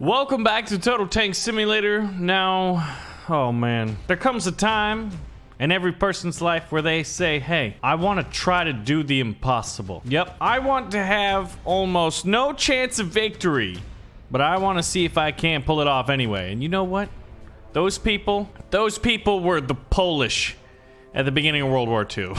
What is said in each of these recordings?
Welcome back to Total Tank Simulator. Now, oh man, there comes a time in every person's life where they say, hey, I want to try to do the impossible. Yep, I want to have almost no chance of victory, but I want to see if I can pull it off anyway. And you know what? Those people were the Polish at the beginning of World War II.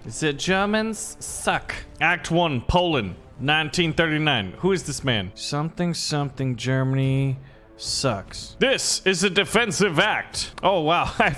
The Germans suck. Act 1, Poland. 1939. Who is this man? Something Germany sucks. This is a defensive act. Oh wow, I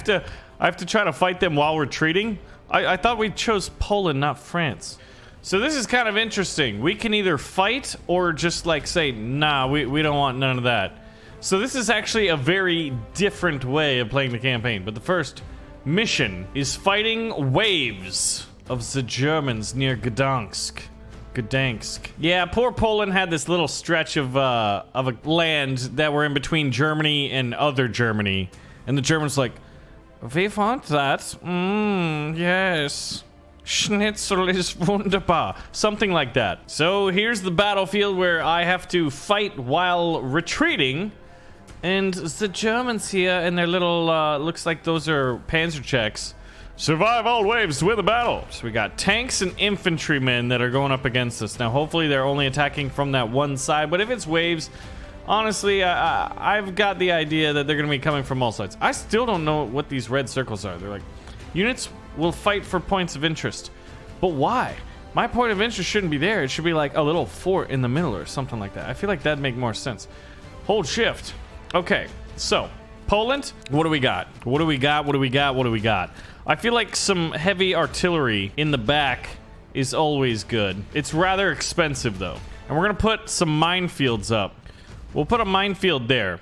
have to try to fight them while retreating. I thought we chose Poland, not France. So this is kind of interesting. We can either fight or just like say, nah, we don't want none of that. So this is actually a very different way of playing the campaign. But the first mission is fighting waves of the Germans near Gdansk. Yeah, poor Poland had this little stretch of a land that were in between Germany and other Germany. And the Germans like, we want that. Yes. Schnitzel is wunderbar. Something like that. So here's the battlefield where I have to fight while retreating. And the Germans here and their little, looks like those are panzer checks. Survive all waves to win the battle. So we got tanks and infantrymen that are going up against us. Now, hopefully they're only attacking from that one side. But if it's waves, honestly, I've got the idea that they're going to be coming from all sides. I still don't know what these red circles are. They're like, units will fight for points of interest. But why? My point of interest shouldn't be there. It should be like a little fort in the middle or something like that. I feel like that'd make more sense. Hold shift. Okay, so Poland, what do we got? What do we got? I feel like some heavy artillery in the back is always good. It's rather expensive though. And we're gonna put some minefields up. We'll put a minefield there.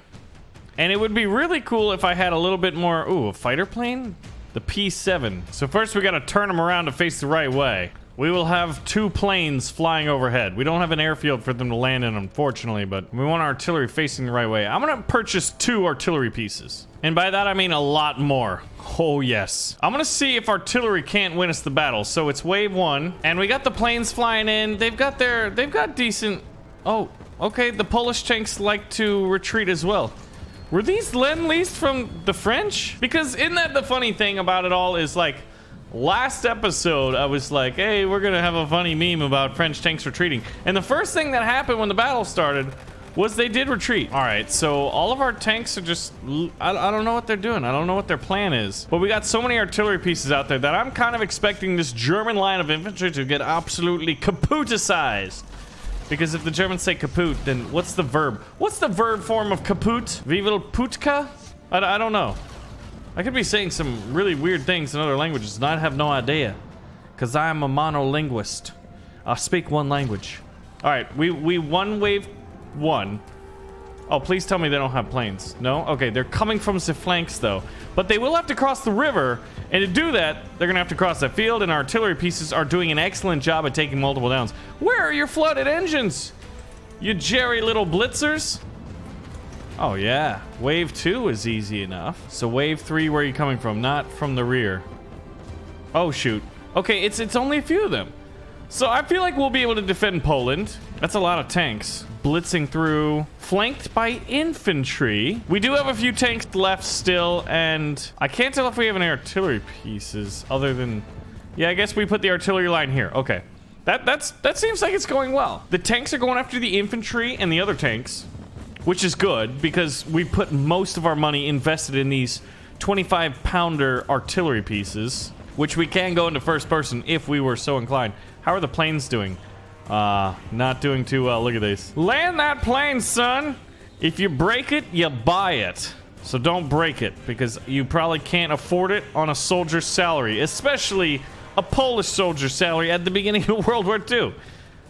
And it would be really cool if I had a little bit more, ooh, a fighter plane? The P7. So first we gotta turn them around to face the right way. We will have 2 planes flying overhead. We don't have an airfield for them to land in, unfortunately, but we want artillery facing the right way. I'm gonna purchase 2 artillery pieces. And by that, I mean a lot more. Oh, yes. I'm gonna see if artillery can't win us the battle. So it's wave 1, and we got the planes flying in. They've got decent... Oh, okay, the Polish tanks like to retreat as well. Were these Lend-Lease from the French? Because isn't that the funny thing about it all is like... Last episode, I was like, hey, we're gonna have a funny meme about French tanks retreating. And the first thing that happened when the battle started was they did retreat. All right, so all of our tanks are just, I don't know what they're doing. I don't know what their plan is. But we got so many artillery pieces out there that I'm kind of expecting this German line of infantry to get absolutely kaputized. Because if the Germans say kaput, then what's the verb? What's the verb form of kaput? Wie will putka? I don't know. I could be saying some really weird things in other languages and I have no idea. Because I am a monolinguist. I speak one language. Alright, we won wave 1. Oh, please tell me they don't have planes. No? Okay, they're coming from the flanks though. But they will have to cross the river. And to do that, they're going to have to cross that field. And our artillery pieces are doing an excellent job at taking multiple downs. Where are your flooded engines? You jerry little blitzers? Oh yeah, wave 2 is easy enough. So wave 3, where are you coming from? Not from the rear. Oh shoot. Okay, it's only a few of them. So I feel like we'll be able to defend Poland. That's a lot of tanks blitzing through, flanked by infantry. We do have a few tanks left still, and I can't tell if we have any artillery pieces other than, yeah, I guess we put the artillery line here. Okay, that seems like it's going well. The tanks are going after the infantry and the other tanks, which is good because we put most of our money invested in these 25-pounder artillery pieces, which we can go into first person if we were so inclined. How are the planes doing? Not doing too well. Look at this. Land that plane, son! If you break it, you buy it. So don't break it because you probably can't afford it on a soldier's salary, especially a Polish soldier's salary at the beginning of World War II.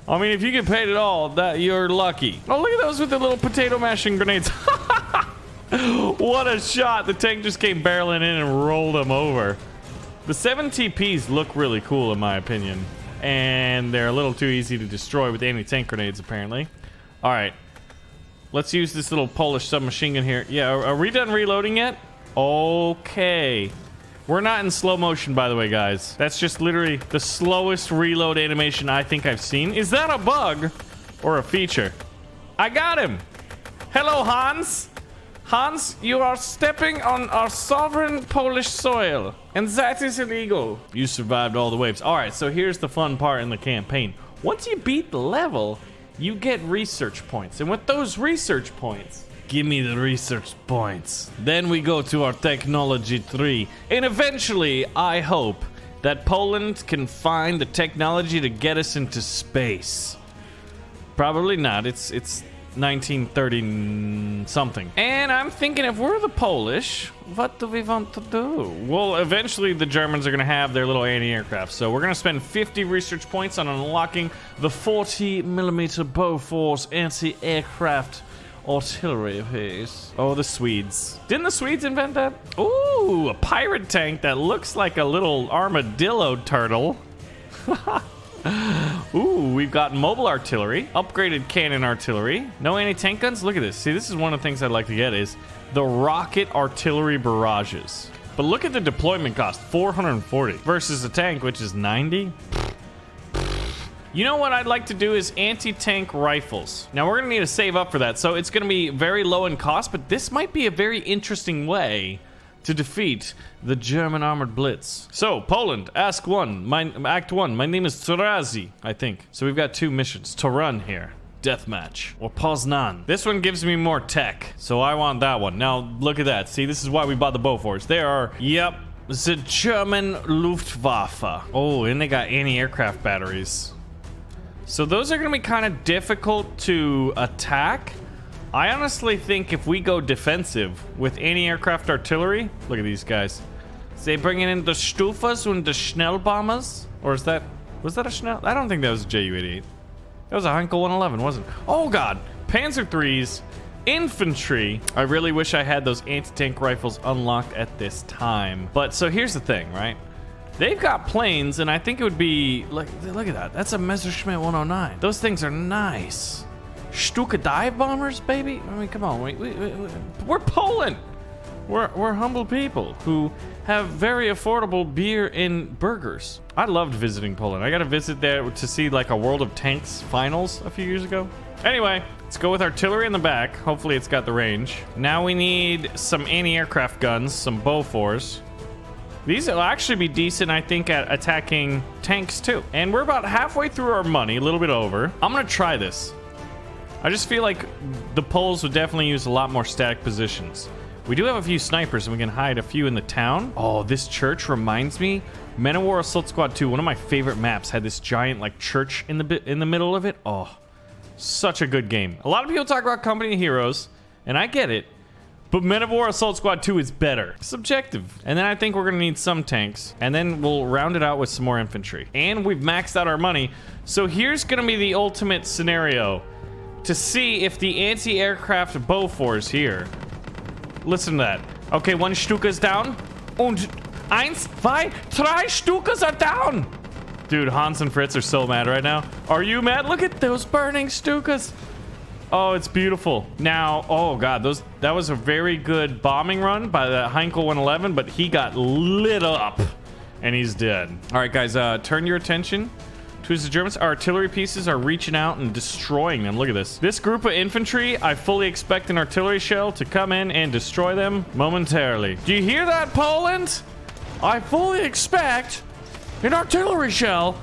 I mean, if you get paid at all, that you're lucky. Oh, look at those with the little potato mashing grenades. What a shot. The tank just came barreling in and rolled them over. The 7 TPs look really cool, in my opinion. And they're a little too easy to destroy with anti-tank grenades, apparently. All right. Let's use this little Polish submachine gun here. Yeah, are we done reloading yet? Okay. We're not in slow motion, by the way, guys. That's just literally the slowest reload animation I think I've seen. Is that a bug or a feature? I got him. Hello, Hans. Hans, you are stepping on our sovereign Polish soil, and that is illegal. You survived all the waves. All right, so here's the fun part in the campaign. Once you beat the level, you get research points. And with those research points, give me the research points. Then we go to our technology tree. And eventually, I hope that Poland can find the technology to get us into space. Probably not. It's 1930 something. And I'm thinking, if we're the Polish, what do we want to do? Well, eventually the Germans are going to have their little anti-aircraft. So we're going to spend 50 research points on unlocking the 40mm Bofors anti-aircraft artillery piece. Oh, the Swedes. Didn't the Swedes invent that? Ooh, a pirate tank that looks like a little armadillo turtle. Ooh, we've got mobile artillery, upgraded cannon artillery, no anti-tank guns. Look at this. See, this is one of the things I'd like to get is the rocket artillery barrages. But look at the deployment cost, 440 versus a tank, which is 90. You know what I'd like to do is anti-tank rifles. Now we're gonna need to save up for that, so it's gonna be very low in cost, but this might be a very interesting way to defeat the German armored blitz. So, Poland, Act 1. My name is Tarazi, I think. So we've got 2 missions. Torun here. Deathmatch. Or Poznan. This one gives me more tech, so I want that one. Now, look at that. See, this is why we bought the Bofors. They are, yep, the German Luftwaffe. Oh, and they got anti-aircraft batteries. So those are gonna be kind of difficult to attack. I honestly think if we go defensive with anti-aircraft artillery, look at these guys. They bringing in the Stufas and the Schnellbombers? Or is that, was that a Schnell? I don't think that was a Ju-88. That was a Heinkel 111, wasn't it? Oh God, Panzer IIIs, infantry. I really wish I had those anti-tank rifles unlocked at this time. But so here's the thing, right? They've got planes, and I think it would be, look at that. That's a Messerschmitt 109. Those things are nice. Stuka dive bombers, baby. I mean, come on, we're Poland. We're humble people who have very affordable beer and burgers. I loved visiting Poland. I got to visit there to see like a World of Tanks finals a few years ago. Anyway, let's go with artillery in the back. Hopefully it's got the range. Now we need some anti-aircraft guns, some Bofors. These will actually be decent, I think, at attacking tanks too. And we're about halfway through our money, a little bit over. I'm gonna try this. I just feel like the Poles would definitely use a lot more static positions. We do have a few snipers, and we can hide a few in the town. Oh, this church reminds me. Men of War Assault Squad 2, one of my favorite maps, had this giant like church in the middle of it. Oh, such a good game. A lot of people talk about Company of Heroes, and I get it. But Men of War Assault Squad 2 is better. Subjective. And then I think we're gonna need some tanks. And then we'll round it out with some more infantry. And we've maxed out our money. So here's gonna be the ultimate scenario to see if the anti-aircraft Bofors here. Listen to that. Okay, 1 Stuka's down. Und 1, 2, 3 Stukas are down. Dude, Hans and Fritz are so mad right now. Are you mad? Look at those burning Stukas. Oh, it's beautiful. Now, oh God, that was a very good bombing run by the Heinkel 111, but he got lit up and he's dead. All right, guys, turn your attention to the Germans. Our artillery pieces are reaching out and destroying them. Look at this. This group of infantry, I fully expect an artillery shell to come in and destroy them momentarily. Do you hear that, Poland? I fully expect an artillery shell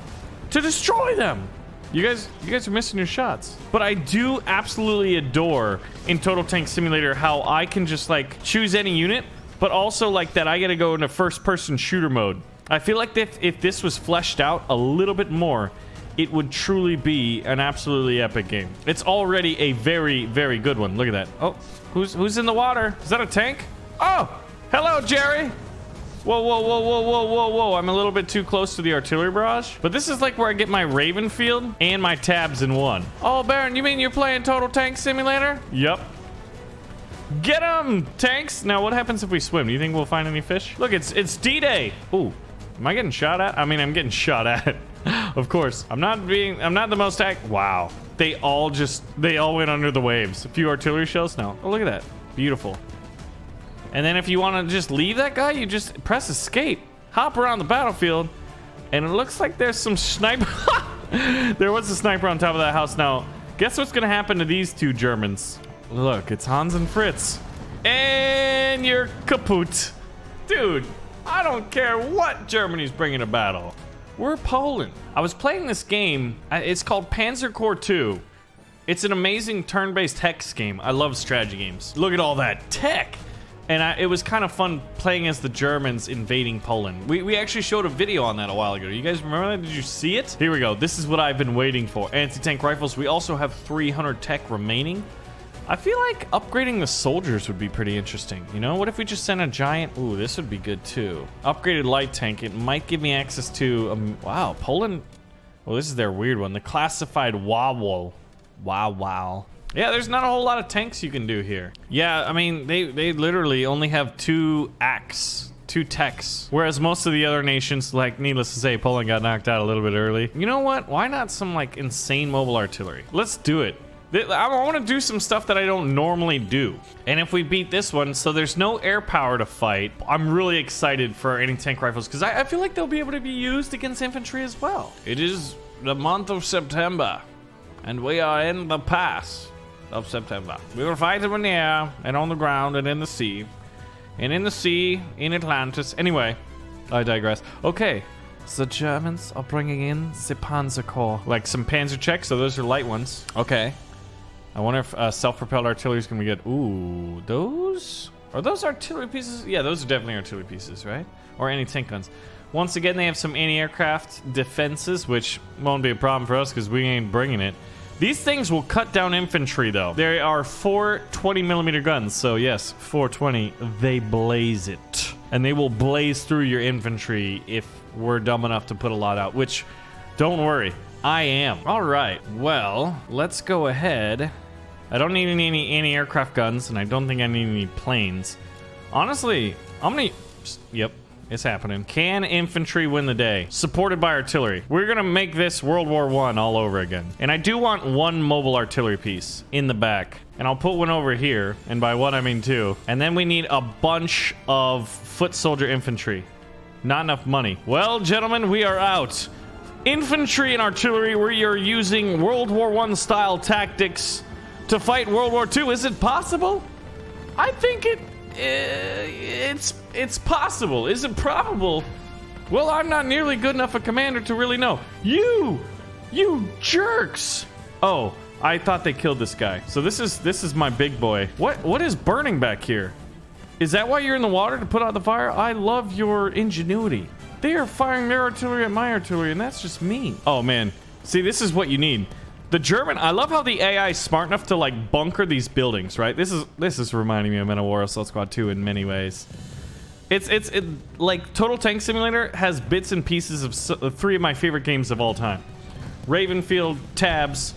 to destroy them. You guys are missing your shots. But I do absolutely adore in Total Tank Simulator how I can just like choose any unit, but also like that I gotta go into first person shooter mode. I feel like if this was fleshed out a little bit more, it would truly be an absolutely epic game. It's already a very, very good one. Look at that. Oh, who's in the water? Is that a tank? Oh, hello, Jerry. Whoa, whoa, whoa, whoa, whoa, whoa, whoa. I'm a little bit too close to the artillery barrage. But this is like where I get my Raven field and my tabs in one. Oh, Baron, you mean you're playing Total Tank Simulator? Yep. Get them, tanks. Now, what happens if we swim? Do you think we'll find any fish? Look, it's D-Day. Ooh, am I getting shot at? I mean, I'm getting shot at. Of course. I'm not the most wow. They all went under the waves. A few artillery shells now. Oh, look at that. Beautiful. And then if you want to just leave that guy, you just press escape. Hop around the battlefield. And it looks like there's some sniper. There was a sniper on top of that house. Now, guess what's going to happen to these 2 Germans? Look, it's Hans and Fritz. And you're kaput. Dude, I don't care what Germany's bringing to battle. We're Poland. I was playing this game. It's called Panzer Corps 2. It's an amazing turn-based hex game. I love strategy games. Look at all that tech. And it was kind of fun playing as the Germans invading Poland. We actually showed a video on that a while ago. You guys remember that? Did you see it? Here we go. This is what I've been waiting for. Anti-tank rifles. We also have 300 tech remaining. I feel like upgrading the soldiers would be pretty interesting. You know, what if we just sent a giant... Ooh, this would be good too. Upgraded light tank. It might give me access to... wow, Poland... Well, this is their weird one. The classified Wawol. Wow. Yeah, there's not a whole lot of tanks you can do here. Yeah, I mean, they literally only have 2 techs. Whereas most of the other nations, like, needless to say, Poland got knocked out a little bit early. You know what? Why not some, like, insane mobile artillery? Let's do it. I want to do some stuff that I don't normally do. And if we beat this one, so there's no air power to fight, I'm really excited for anti-tank rifles because I feel like they'll be able to be used against infantry as well. It is the month of September, and we are in the pass of September. We will fight them in the air, and on the ground, and in the sea. And in the sea, in Atlantis. Anyway, I digress. Okay. The Germans are bringing in the Panzer Corps. Like some Panzer checks, so those are light ones. Okay. I wonder if self-propelled artillery is going to be good. Ooh, those? Are those artillery pieces? Yeah, those are definitely artillery pieces, right? Or anti-tank guns. Once again, they have some anti-aircraft defenses, which won't be a problem for us because we ain't bringing it. These things will cut down infantry, though. There are 4 20mm guns, so yes, 420, they blaze it. And they will blaze through your infantry if we're dumb enough to put a lot out, which, don't worry, I am. All right, well, let's go ahead. I don't need any anti-aircraft guns, and I don't think I need any planes. Honestly, I'm gonna... Yep, it's happening. Can infantry win the day? Supported by artillery. We're gonna make this World War I all over again. And I do want 1 mobile artillery piece in the back. And I'll put one over here, and by one I mean 2. And then we need a bunch of foot soldier infantry. Not enough money. Well, gentlemen, we are out. Infantry and artillery, we are using World War I style tactics to fight World War II. Is it possible? I think it's possible. Is it probable? Well, I'm not nearly good enough a commander to really know. You jerks! Oh, I thought they killed this guy. So this is my big boy. What is burning back here? Is that why you're in the water, to put out the fire? I love your ingenuity. They are firing their artillery at my artillery, and that's just mean. Oh man, see, this is what you need. The German, I love how the AI is smart enough to like bunker these buildings, right? This is reminding me of Men of War Assault Squad 2 in many ways. It like Total Tank Simulator has bits and pieces of 3 of my favorite games of all time. Ravenfield, Tabs,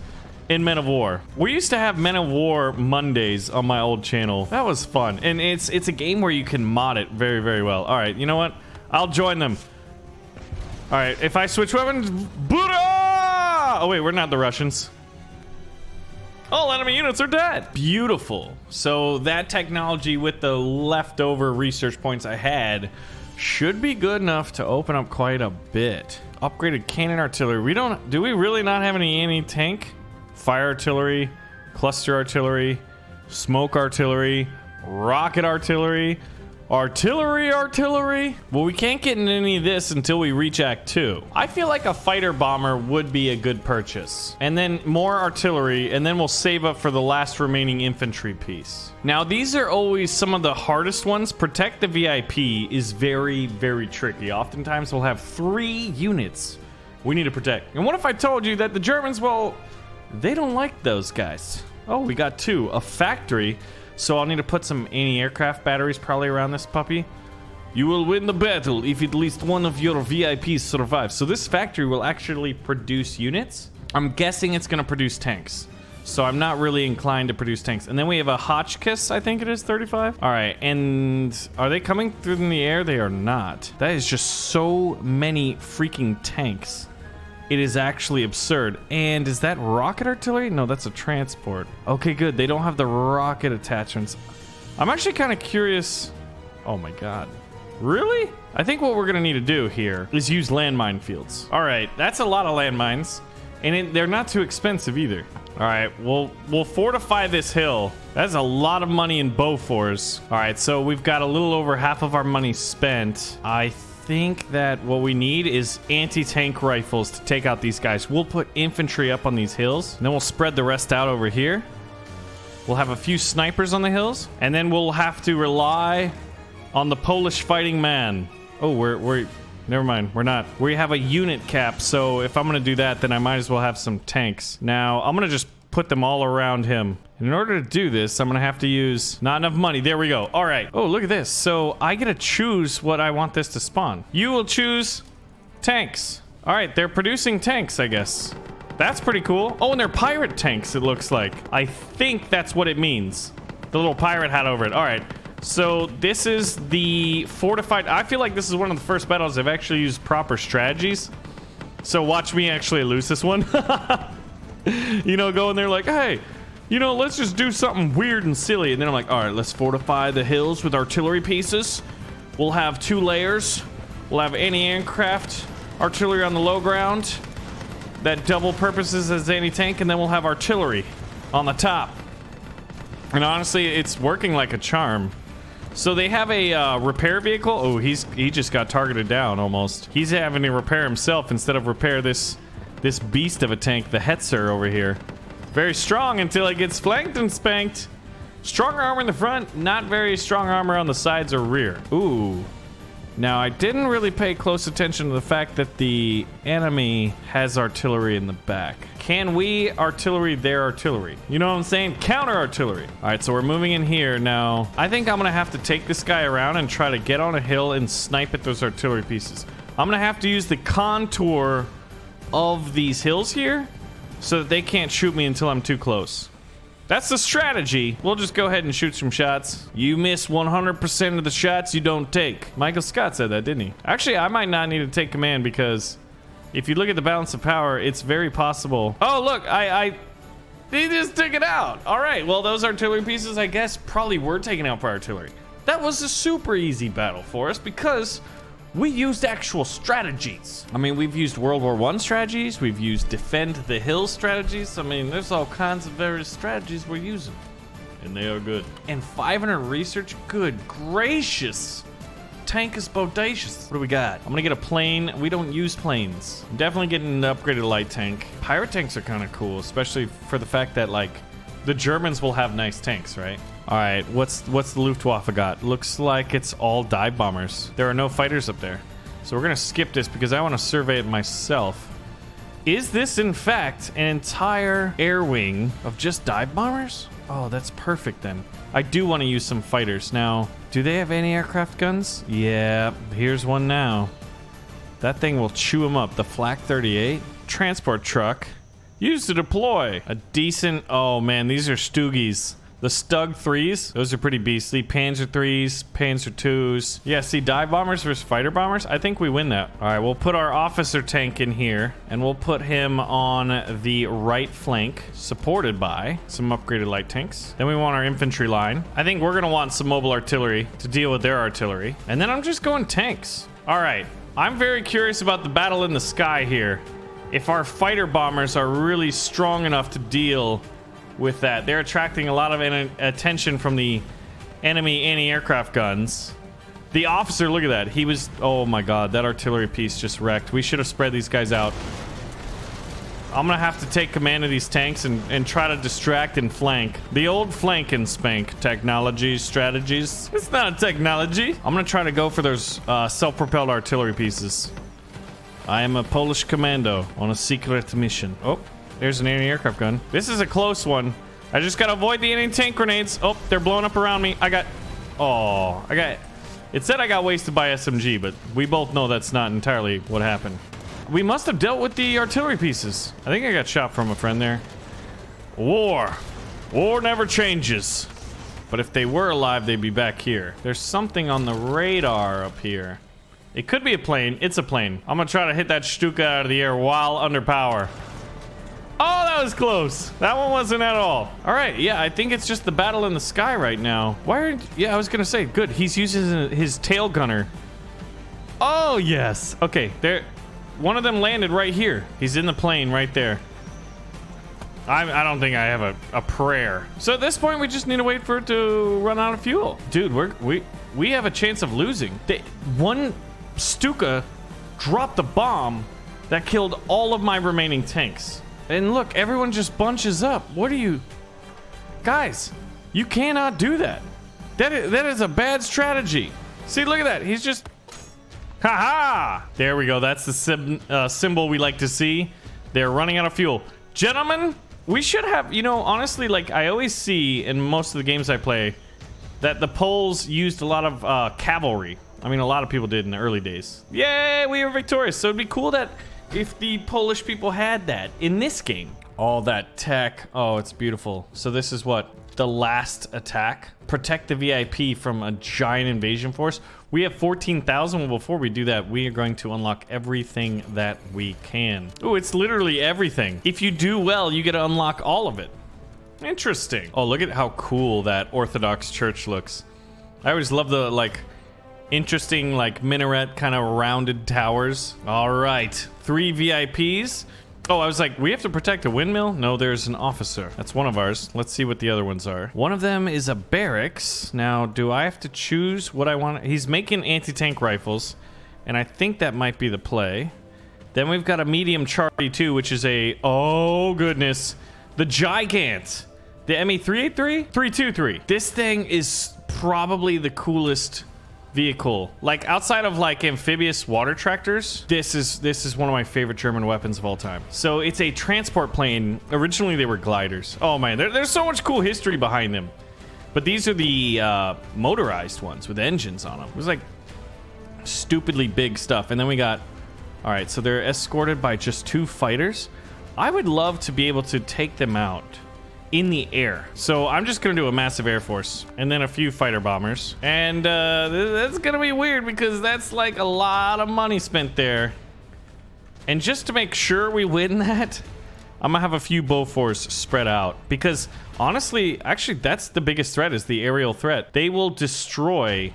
and Men of War. We used to have Men of War Mondays on my old channel. That was fun. And it's a game where you can mod it very, very well. All right, you know what? I'll join them. All right, if I switch weapons, Buddha! Oh wait, we're not the Russians. All enemy units are dead. Beautiful. So that technology with the leftover research points I had should be good enough to open up quite a bit. Upgraded cannon artillery. Do we really not have any anti-tank? Fire artillery, cluster artillery, smoke artillery, rocket artillery, artillery. Well, we can't get into any of this until we reach Act 2. I feel like a fighter bomber would be a good purchase. And then more artillery, and then we'll save up for the last remaining infantry piece. Now, these are always some of the hardest ones. Protect the VIP is very, very tricky. Oftentimes, we'll have 3 units we need to protect. And what if I told you that the Germans, well, they don't like those guys. Oh, we got 2. A factory. So I'll need to put some anti-aircraft batteries probably around this puppy. You will win the battle if at least one of your VIPs survives. So this factory will actually produce units. I'm guessing it's going to produce tanks. So I'm not really inclined to produce tanks. And then we have a Hotchkiss, I think it is, 35. All right, and are they coming through in the air? They are not. That is just so many freaking tanks. It is actually absurd. And is that rocket artillery? No, that's a transport. Okay, good. They don't have the rocket attachments. I'm actually kind of curious. Oh my god. Really? I think what we're going to need to do here is use landmine fields. All right, that's a lot of landmines. And they're not too expensive either. All right, we'll fortify this hill. That's a lot of money in Bofors. All right, so we've got a little over half of our money spent. I think that what we need is anti-tank rifles to take out these guys. We'll put infantry up on these hills, and then we'll spread the rest out over here. We'll have a few snipers on the hills, and then we'll have to rely on the Polish fighting man. Oh, we're never mind, we're not. We have a unit cap, so if I'm gonna do that, then I might as well have some tanks. Now, I'm gonna just put them all around him. And in order to do this, I'm gonna have to use not enough money. There we go. All right. Oh, look at this. So I get to choose what I want this to spawn. You will choose tanks. All right, they're producing tanks, I guess. That's pretty cool. Oh, and they're pirate tanks, it looks like. I think that's what it means. The little pirate hat over it. All right. So this is the fortified. I feel like this is one of the first battles I've actually used proper strategies. So watch me actually lose this one. You know, go in there like, hey, you know, let's just do something weird and silly. And then I'm like, all right, let's fortify the hills with artillery pieces. We'll have 2 layers. We'll have anti-aircraft artillery on the low ground that double purposes as anti-tank, and then we'll have artillery on the top. And honestly, it's working like a charm. So they have a repair vehicle. Oh, he just got targeted down almost. He's having to repair himself instead of repair this beast of a tank, the Hetzer over here. Very strong until it gets flanked and spanked. Strong armor in the front, not very strong armor on the sides or rear. Ooh. Now, I didn't really pay close attention to the fact that the enemy has artillery in the back. Can we artillery their artillery? You know what I'm saying? Counter artillery. All right, so we're moving in here now. I think I'm gonna have to take this guy around and try to get on a hill and snipe at those artillery pieces. I'm gonna have to use the contour of these hills here so that they can't shoot me until I'm too close. That's the strategy. We'll just go ahead and shoot some shots. You miss 100% of the shots you don't take. Michael Scott said that, didn't he? Actually, I might not need to take command because if you look at the balance of power, it's very possible. Oh, look, he just took it out. All right, well, those artillery pieces, I guess, probably were taken out by artillery. That was a super easy battle for us because we used actual strategies. I mean, we've used World War I strategies. We've used defend the hill strategies. I mean, there's all kinds of various strategies we're using. And they are good. And 500 research? Good gracious. Tank is bodacious. What do we got? I'm gonna get a plane. We don't use planes. I'm definitely getting an upgraded light tank. Pirate tanks are kind of cool, especially for the fact that, like, the Germans will have nice tanks, right? All right, what's the Luftwaffe got? Looks like it's all dive bombers. There are no fighters up there. So we're gonna skip this because I want to survey it myself. Is this in fact an entire air wing of just dive bombers? Oh, that's perfect then. I do want to use some fighters. Now, do they have anti-aircraft guns? Yeah, here's one now. That thing will chew them up. The Flak 38 transport truck used to deploy. A decent, oh man, these are Stuggies. The Stug 3s, those are pretty beastly. Panzer 3s, Panzer 2s. Yeah, see, dive bombers versus fighter bombers. I think we win that. All right, we'll put our officer tank in here, and we'll put him on the right flank, supported by some upgraded light tanks. Then we want our infantry line. I think we're gonna want some mobile artillery to deal with their artillery. And then I'm just going tanks. All right, I'm very curious about the battle in the sky here. If our fighter bombers are really strong enough to deal with that. They're attracting a lot of attention from the enemy anti-aircraft guns. The officer, look at that. He was, oh my god, that artillery piece just wrecked. We should have spread these guys out. I'm gonna have to take command of these tanks and try to distract and flank. The old flank and spank technology strategies. It's not a technology. I'm gonna try to go for those self-propelled artillery pieces. I am a Polish commando on a secret mission. Oh. There's an anti-aircraft gun. This is a close one. I just gotta avoid the anti-tank grenades. Oh, they're blowing up around me. It said I got wasted by SMG, but we both know that's not entirely what happened. We must have dealt with the artillery pieces. I think I got shot from a friend there. War never changes. But if they were alive, they'd be back here. There's something on the radar up here. It could be a plane. It's a plane. I'm gonna try to hit that Stuka out of the air while under power. Oh, that was close. That one wasn't at all. All right, yeah, I think it's just the battle in the sky right now. Yeah, I was gonna say, good. He's using his tail gunner. Oh, yes. Okay, one of them landed right here. He's in the plane right there. I don't think I have a prayer. So at this point, we just need to wait for it to run out of fuel. Dude, we have a chance of losing. One Stuka dropped a bomb that killed all of my remaining tanks. And look, everyone just bunches up. What are you... Guys, you cannot do that. That is a bad strategy. See, look at that. He's just... Ha-ha! There we go. That's the symbol we like to see. They're running out of fuel. Gentlemen, we should have... You know, honestly, like, I always see in most of the games I play that the Poles used a lot of cavalry. I mean, a lot of people did in the early days. Yay, we were victorious. So it'd be cool that if the Polish people had that in this game. All that tech. Oh, it's beautiful. So this is what? The last attack. Protect the VIP from a giant invasion force. We have 14,000. Well, before we do that, we are going to unlock everything that we can. Oh, it's literally everything. If you do well, you get to unlock all of it. Interesting. Oh, look at how cool that Orthodox church looks. I always love the, like, interesting, like, minaret kind of rounded towers. All right. 3 VIPs. Oh, I was like, we have to protect a windmill? No, there's an officer. That's one of ours. Let's see what the other ones are. One of them is a barracks. Now, do I have to choose what I want? He's making anti-tank rifles, and I think that might be the play. Then we've got a medium Charlie 2, which is a... Oh, goodness. The Gigant. The ME-383? 323. This thing is probably the coolest vehicle. Like, outside of like amphibious water tractors, this is one of my favorite German weapons of all time. So it's a transport plane. Originally they were gliders. Oh man, there's so much cool history behind them. But these are the motorized ones with engines on them. It was like stupidly big stuff. And then we got, all right, so they're escorted by just 2 fighters. I would love to be able to take them out in the air. So I'm just gonna do a massive air force and then a few fighter bombers, and that's gonna be weird because that's like a lot of money spent there. And just to make sure we win that, I'm gonna have a few Bofors spread out, because honestly, actually, that's the biggest threat, is the aerial threat. They will destroy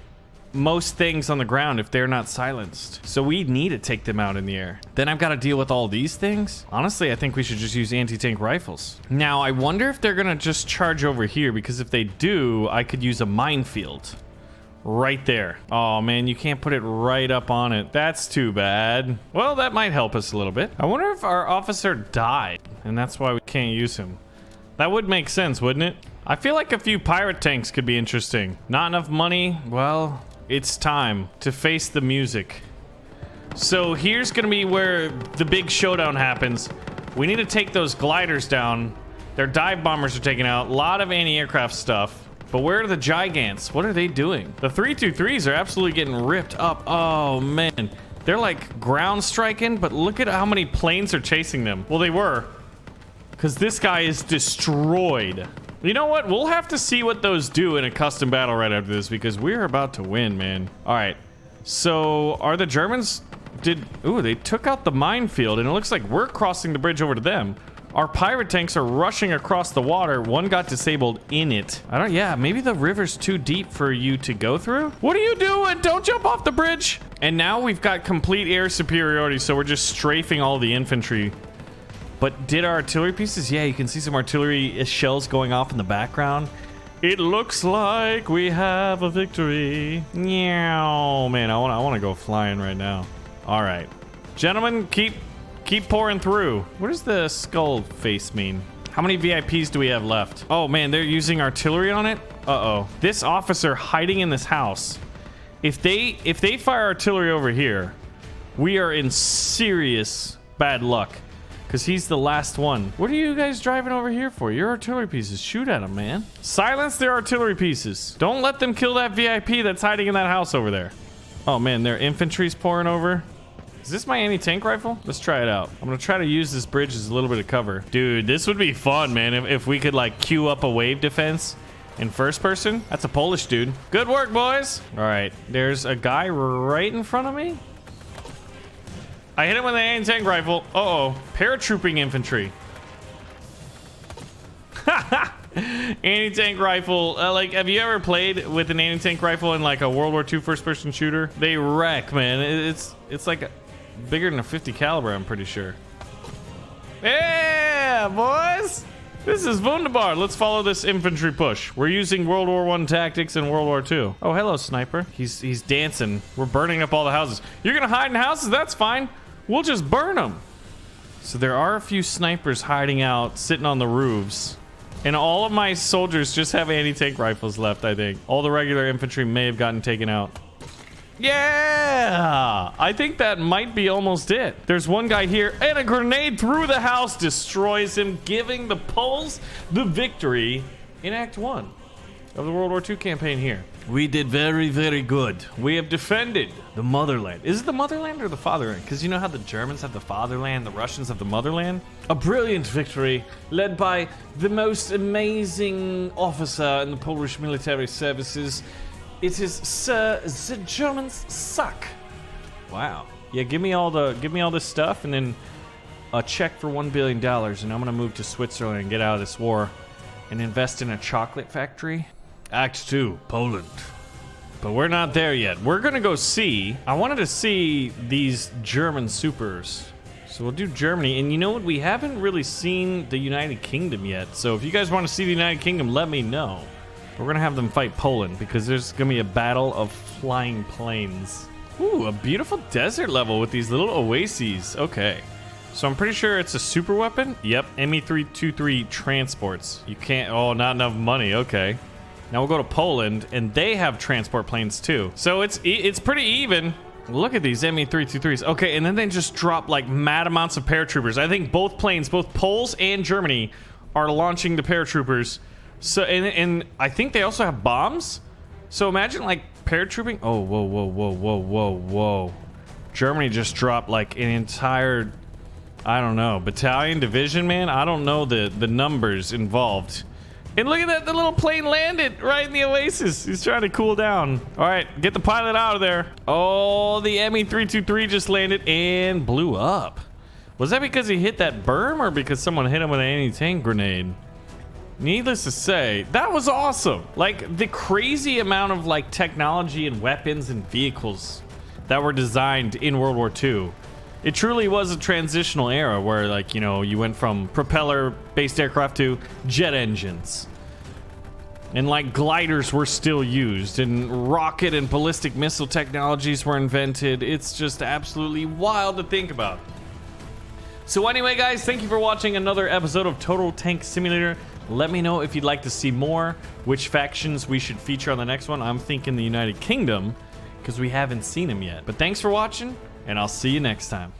most things on the ground if they're not silenced. So we need to take them out in the air. Then I've got to deal with all these things. Honestly, I think we should just use anti-tank rifles. Now, I wonder if they're gonna just charge over here, because if they do, I could use a minefield right there. Oh man, you can't put it right up on it. That's too bad. Well, that might help us a little bit. I wonder if our officer died and that's why we can't use him. That would make sense, wouldn't it? I feel like a few pirate tanks could be interesting. Not enough money. Well, it's time to face the music. So here's gonna be where the big showdown happens. We need to take those gliders down. Their dive bombers are taken out. A lot of anti-aircraft stuff. But where are the Gigants? What are they doing? The 323s are absolutely getting ripped up. Oh man, they're like ground striking, but look at how many planes are chasing them. Well, they were, because this guy is destroyed. You know what? We'll have to see what those do in a custom battle right after this, because we're about to win, man. All right. So are the Germans... Ooh, they took out the minefield, and it looks like we're crossing the bridge over to them. Our pirate tanks are rushing across the water. One got disabled in it. Yeah, maybe the river's too deep for you to go through. What are you doing? Don't jump off the bridge. And now we've got complete air superiority, so we're just strafing all the infantry. But did our artillery pieces? Yeah, you can see some artillery shells going off in the background. It looks like we have a victory. Meow. Man, I want to go flying right now. All right. Gentlemen, keep pouring through. What does the skull face mean? How many VIPs do we have left? Oh man, they're using artillery on it? Uh-oh. This officer hiding in this house. If they fire artillery over here, we are in serious bad luck. Because he's the last one. What are you guys driving over here for? Your artillery pieces. Shoot at them, man. Silence their artillery pieces. Don't let them kill that VIP that's hiding in that house over there. Oh, man. Their infantry's pouring over. Is this my anti-tank rifle? Let's try it out. I'm going to try to use this bridge as a little bit of cover. Dude, this would be fun, man. If we could, like, queue up a wave defense in first person. That's a Polish dude. Good work, boys. All right. There's a guy right in front of me. I hit him with an anti-tank rifle. Uh-oh. Paratrooping infantry. Anti-tank rifle. Like, have you ever played with an anti-tank rifle in, like, a World War II first-person shooter? They wreck, man. It's like bigger than a 50 caliber, I'm pretty sure. Yeah, boys. This is wunderbar. Let's follow this infantry push. We're using World War I tactics and World War II. Oh, hello, sniper. He's dancing. We're burning up all the houses. You're gonna hide in houses? That's fine. We'll just burn them. So there are a few snipers hiding out, sitting on the roofs. And all of my soldiers just have anti-tank rifles left, I think. All the regular infantry may have gotten taken out. Yeah! I think that might be almost it. There's one guy here, and a grenade through the house destroys him, giving the Poles the victory in Act 1 of the World War II campaign here. We did very, very good. We have defended the motherland. Is it the motherland or the fatherland? Because you know how the Germans have the fatherland, the Russians have the motherland? A brilliant victory led by the most amazing officer in the Polish military services. It is Sir, the Germans suck. Wow. Yeah, give me all this stuff and then a check for $1 billion, and I'm gonna move to Switzerland and get out of this war and invest in a chocolate factory. Act 2, Poland. But we're not there yet. We're gonna go see. I wanted to see these German supers. So we'll do Germany. And you know what? We haven't really seen the United Kingdom yet. So if you guys want to see the United Kingdom, let me know. We're gonna have them fight Poland because there's gonna be a battle of flying planes. Ooh, a beautiful desert level with these little oases. Okay. So I'm pretty sure it's a super weapon. Yep, ME-323 transports. You can't, oh, not enough money. Okay. Now we'll go to Poland, and they have transport planes too. So it's pretty even. Look at these ME-323s. Okay, and then they just drop like mad amounts of paratroopers. I think both planes, both Poles and Germany, are launching the paratroopers. So, and I think they also have bombs. So imagine like paratrooping. Oh, whoa, whoa, whoa, whoa, whoa, whoa. Germany just dropped like an entire, I don't know, battalion, division, man. I don't know the numbers involved. And look at that, the little plane landed right in the oasis. He's trying to cool down. All right, get the pilot out of there. Oh, the ME-323 just landed and blew up. Was that because he hit that berm or because someone hit him with an anti-tank grenade? Needless to say, that was awesome. Like the crazy amount of like technology and weapons and vehicles that were designed in World War II. It truly was a transitional era where, like, you know, you went from propeller-based aircraft to jet engines. And, like, gliders were still used, and rocket and ballistic missile technologies were invented. It's just absolutely wild to think about. So anyway, guys, thank you for watching another episode of Total Tank Simulator. Let me know if you'd like to see more, which factions we should feature on the next one. I'm thinking the United Kingdom, because we haven't seen them yet. But thanks for watching, and I'll see you next time.